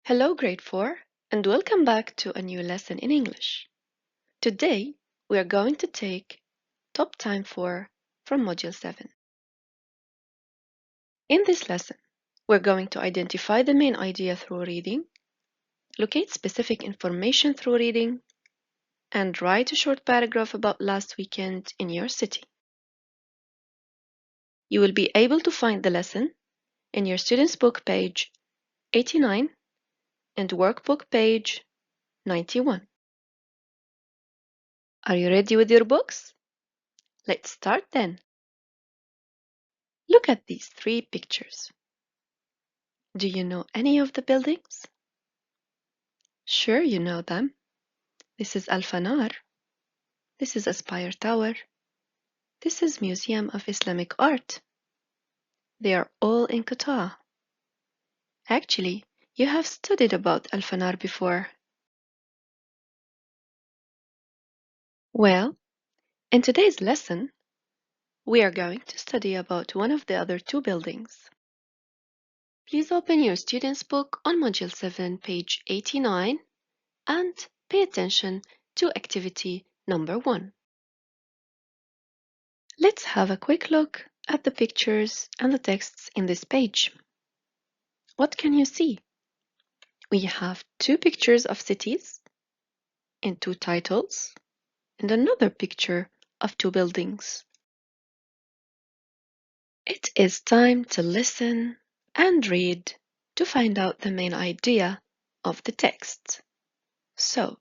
Hello, Grade 4, and welcome back to a new lesson in English. Today, we are going to take Top Time 4 from Module 7. In this lesson, we're going to identify the main idea through reading, locate specific information through reading, and write a short paragraph about last weekend in your city. You will be able to find the lesson in your student's book page 89 and workbook page 91. Are you ready with your books? Let's start then. Look at these three pictures. Do you know any of the buildings? Sure, you know them. This is Al Fanar. This is Aspire Tower. This is Museum of Islamic Art. They are all in Qatar. Actually, you have studied about Al Fanar before. Well, in today's lesson, we are going to study about one of the other two buildings. Please open your student's book on Module 7, page 89, and pay attention to activity number 1. Let's have a quick look at the pictures and the texts in this page. What can you see? We have two pictures of cities and two titles and another picture of two buildings. It is time to listen and read to find out the main idea of the text. So,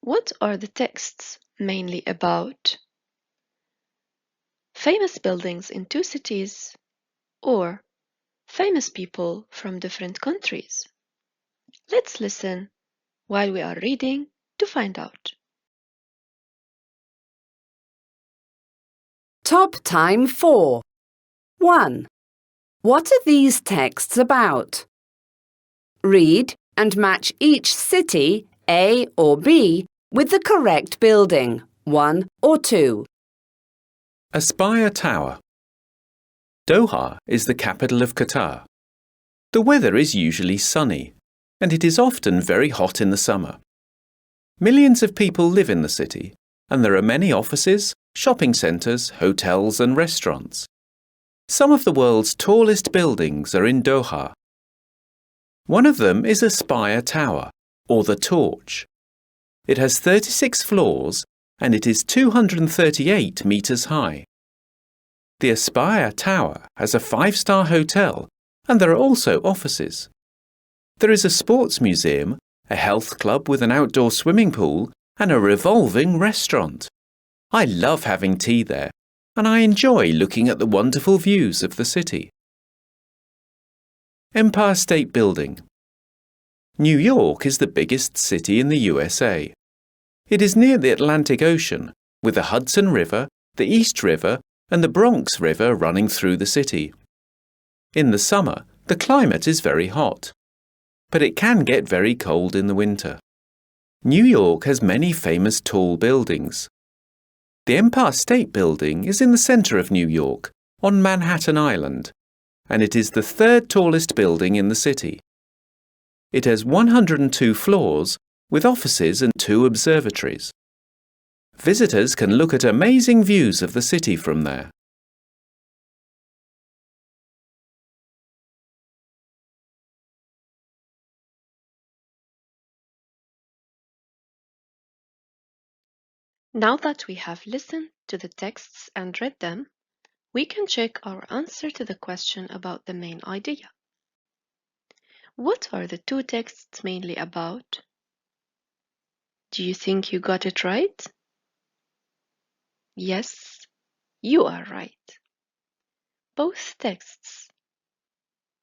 what are the texts mainly about? Famous buildings in two cities or famous people from different countries? Let's listen while we are reading to find out. Top Time 4. 1. What are these texts about? Read and match each city, A or B, with the correct building, 1 or 2. Aspire Tower. Doha is the capital of Qatar. The weather is usually sunny, and it is often very hot in the summer. Millions of people live in the city, and there are many offices, shopping centres, hotels and restaurants. Some of the world's tallest buildings are in Doha. One of them is Aspire Tower, or the Torch. It has 36 floors and it is 238 metres high. The Aspire Tower has a 5-star hotel and there are also offices. There is a sports museum, a health club with an outdoor swimming pool and a revolving restaurant. I love having tea there and I enjoy looking at the wonderful views of the city. Empire State Building. New York is the biggest city in the USA. It is near the Atlantic Ocean, with the Hudson River, the East River, and the Bronx River running through the city. In the summer, the climate is very hot, but it can get very cold in the winter. New York has many famous tall buildings. The Empire State Building is in the center of New York, on Manhattan Island, and it is the third tallest building in the city. It has 102 floors, with offices and 2 observatories. Visitors can look at amazing views of the city from there. Now that we have listened to the texts and read them, we can check our answer to the question about the main idea. What are the two texts mainly about? Do you think you got it right? Yes, you are right. Both texts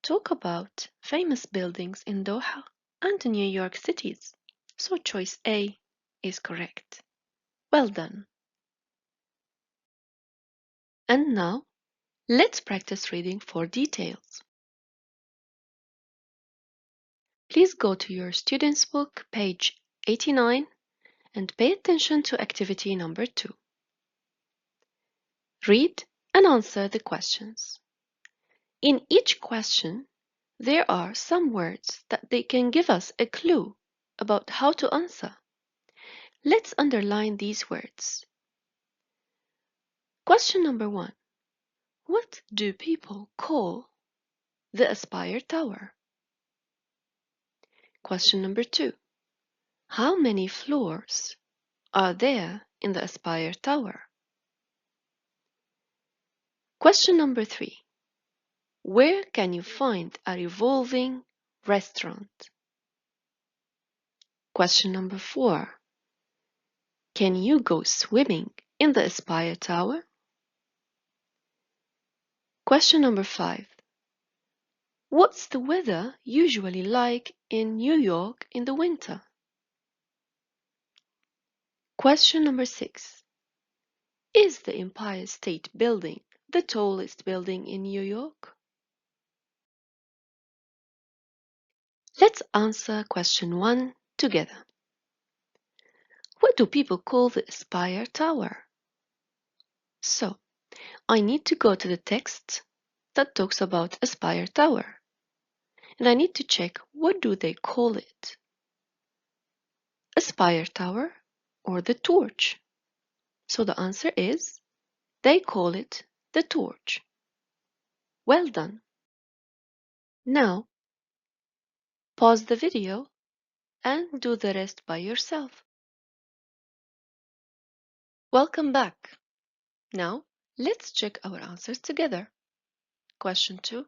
talk about famous buildings in Doha and New York cities, so choice A is correct. Well done. And now, let's practice reading for details. Please go to your student's book, page 89, and pay attention to activity number 2. Read and answer the questions. In each question, there are some words that they can give us a clue about how to answer. Let's underline these words. Question number 1. What do people call the Aspire Tower? Question number 2. How many floors are there in the Aspire Tower? Question number 3. Where can you find a revolving restaurant? Question number 4. Can you go swimming in the Aspire Tower? Question number 5. What's the weather usually like in New York in the winter? Question number 6. Is the Empire State Building the tallest building in New York? Let's answer question 1 together. What do people call the Aspire Tower? So, I need to go to the text that talks about Aspire Tower. And I need to check what do they call it? Aspire Tower or the torch? So the answer is they call it the torch. Well done. Now, pause the video and do the rest by yourself. Welcome back. Now, let's check our answers together. Question 2.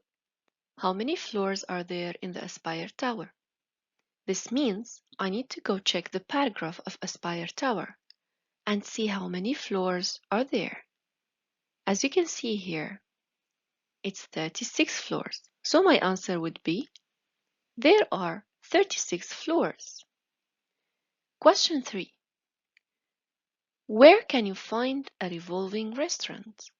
How many floors are there in the Aspire Tower? This means I need to go check the paragraph of Aspire Tower and see how many floors are there. As you can see here, it's 36 floors. So my answer would be, there are 36 floors. Question 3. Where can you find a revolving restaurant?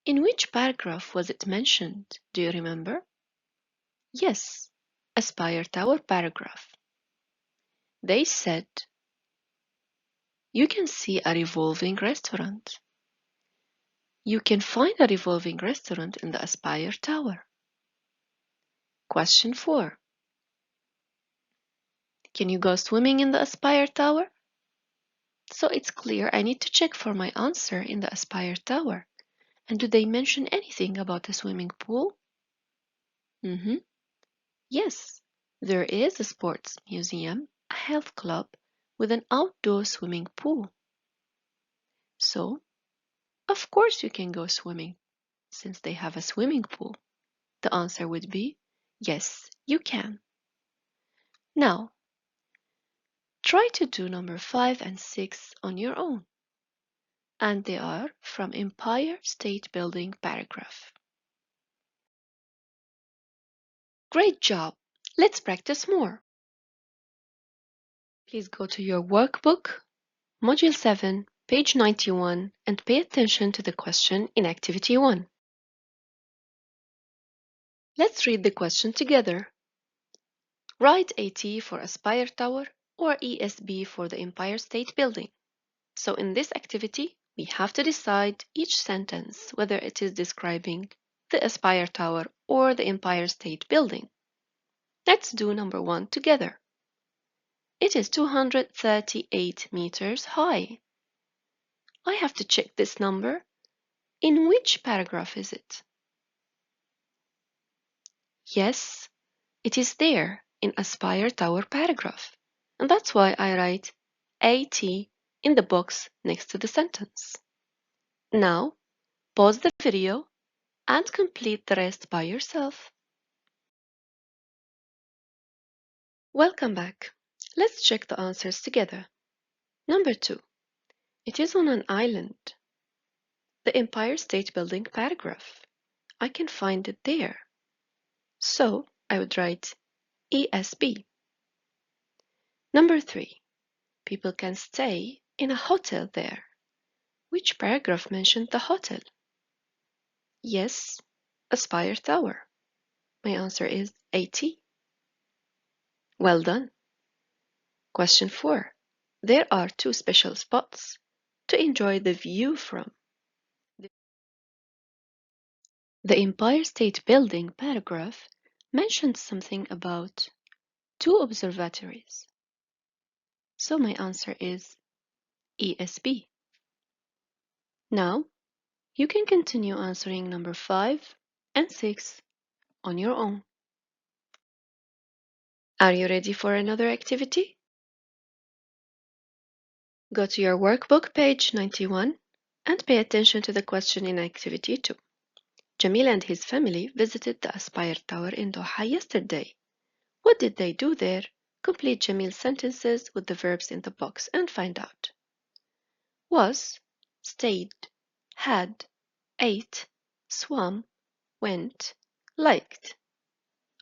In which paragraph was it mentioned? Do you remember? Yes, Aspire Tower paragraph. They said, you can see a revolving restaurant. You can find a revolving restaurant in the Aspire Tower. Question 4. Can you go swimming in the Aspire Tower? So it's clear I need to check for my answer in the Aspire Tower. And do they mention anything about a swimming pool? Yes, there is a sports museum, a health club with an outdoor swimming pool. So, of course you can go swimming since they have a swimming pool. The answer would be yes, you can. Now, try to do number 5 and 6 on your own. And they are from Empire State Building paragraph. Great job! Let's practice more. Please go to your workbook, Module 7, page 91, and pay attention to the question in Activity 1. Let's read the question together. Write AT for Aspire Tower or ESB for the Empire State Building. So in this activity, we have to decide each sentence whether it is describing the Aspire Tower or the Empire State Building. Let's do number 1 together. It is 238 meters high. I have to check this number. In which paragraph is it? Yes, it is there in Aspire Tower paragraph. And that's why I write AT in the box next to the sentence. Now, pause the video and complete the rest by yourself. Welcome back. Let's check the answers together. Number 2. It is on an island. The Empire State Building paragraph. I can find it there. So I would write ESB. Number 3. People can stay in a hotel there. Which paragraph mentioned the hotel? Yes, Aspire Tower. My answer is AT. Well done. Question 4. There are 2 special spots to enjoy the view from. The Empire State Building paragraph mentioned something about 2 observatories. So my answer is ESB. Now, you can continue answering number 5 and 6 on your own. Are you ready for another activity? Go to your workbook, page 91, and pay attention to the question in activity 2. Jamil and his family visited the Aspire Tower in Doha yesterday. What did they do there? Complete Jamil's sentences with the verbs in the box and find out. Was, stayed, had, ate, swam, went, liked.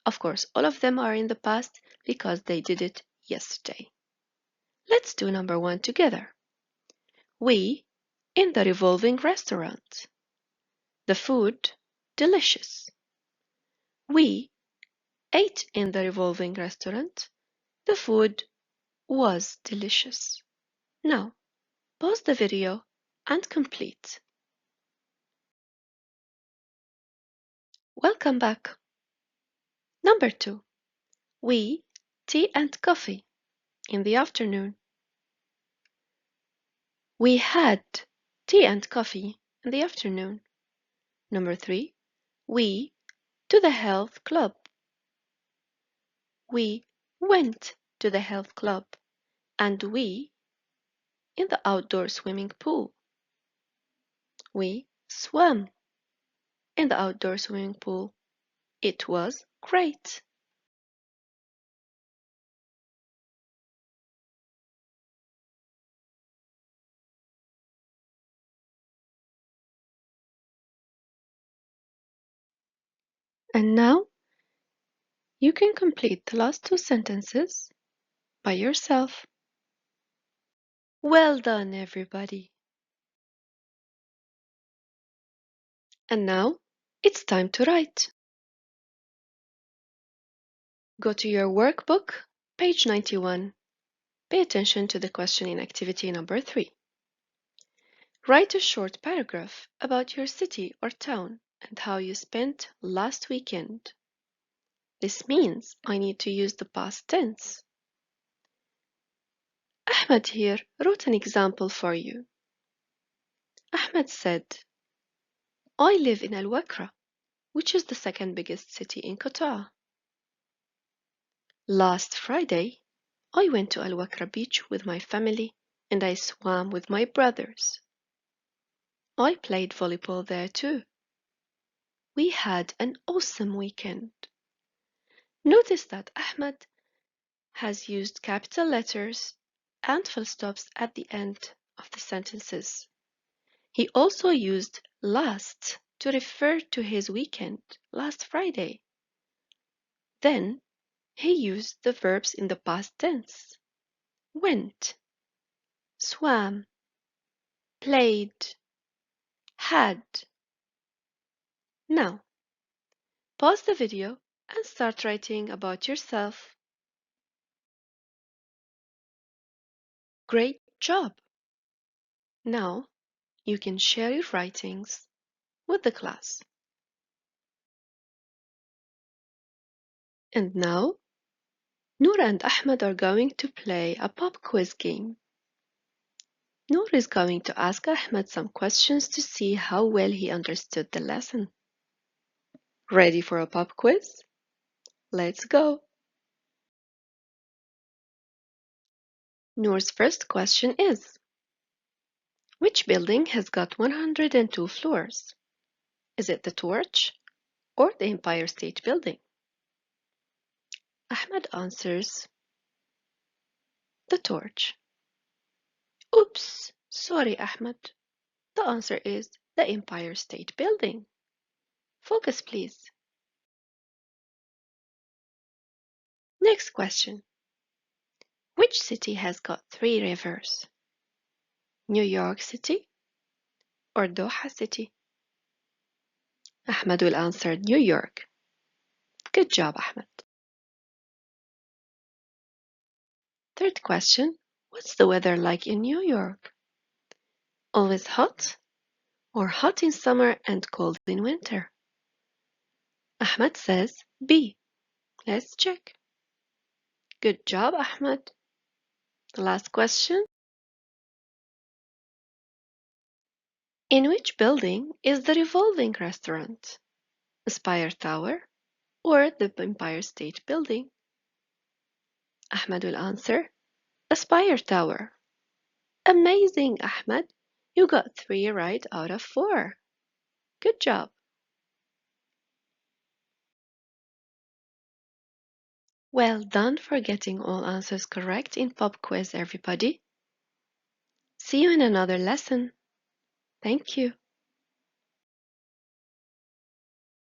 Of course, all of them are in the past because they did it yesterday. Let's do number 1 together. We, in the revolving restaurant. The food, delicious. We ate in the revolving restaurant. The food was delicious. Now, pause the video and complete. Welcome back. Number 2. We, tea and coffee in the afternoon. We had tea and coffee in the afternoon. Number 3. We to the health club. We went to the health club. And we in the outdoor swimming pool. We swam in the outdoor swimming pool. It was great. And now you can complete the last 2 sentences by yourself. Well done, everybody. And now it's time to write. Go to your workbook, page 91. Pay attention to the question in activity number 3. Write a short paragraph about your city or town and how you spent last weekend. This means I need to use the past tense. Ahmed here wrote an example for you. Ahmed said, I live in Al Wakra, which is the second biggest city in Qatar. Last Friday, I went to Al Wakra beach with my family and I swam with my brothers. I played volleyball there too. We had an awesome weekend. Notice that Ahmed has used capital letters and full stops at the end of the sentences. He also used last to refer to his weekend, last Friday. Then he used the verbs in the past tense. Went, swam, played, had. Now, pause the video and start writing about yourself. Great job! Now, you can share your writings with the class. And now, Noor and Ahmed are going to play a pop quiz game. Noor is going to ask Ahmed some questions to see how well he understood the lesson. Ready for a pop quiz? Let's go! Noor's first question is, which building has got 102 floors? Is it the Torch or the Empire State Building? Ahmed answers, the Torch. Oops, sorry Ahmed. The answer is the Empire State Building. Focus please. Next question. Which city has got 3 rivers? New York City or Doha City? Ahmed will answer New York. Good job, Ahmed. Third question. What's the weather like in New York? Always hot or hot in summer and cold in winter? Ahmed says B. Let's check. Good job, Ahmed. The last question. In which building is the revolving restaurant? Spire Tower or the Empire State Building? Ahmed will answer Spire Tower. Amazing, Ahmed. You got 3 right out of 4. Good job. Well done for getting all answers correct in pop quiz, everybody. See you in another lesson. Thank you.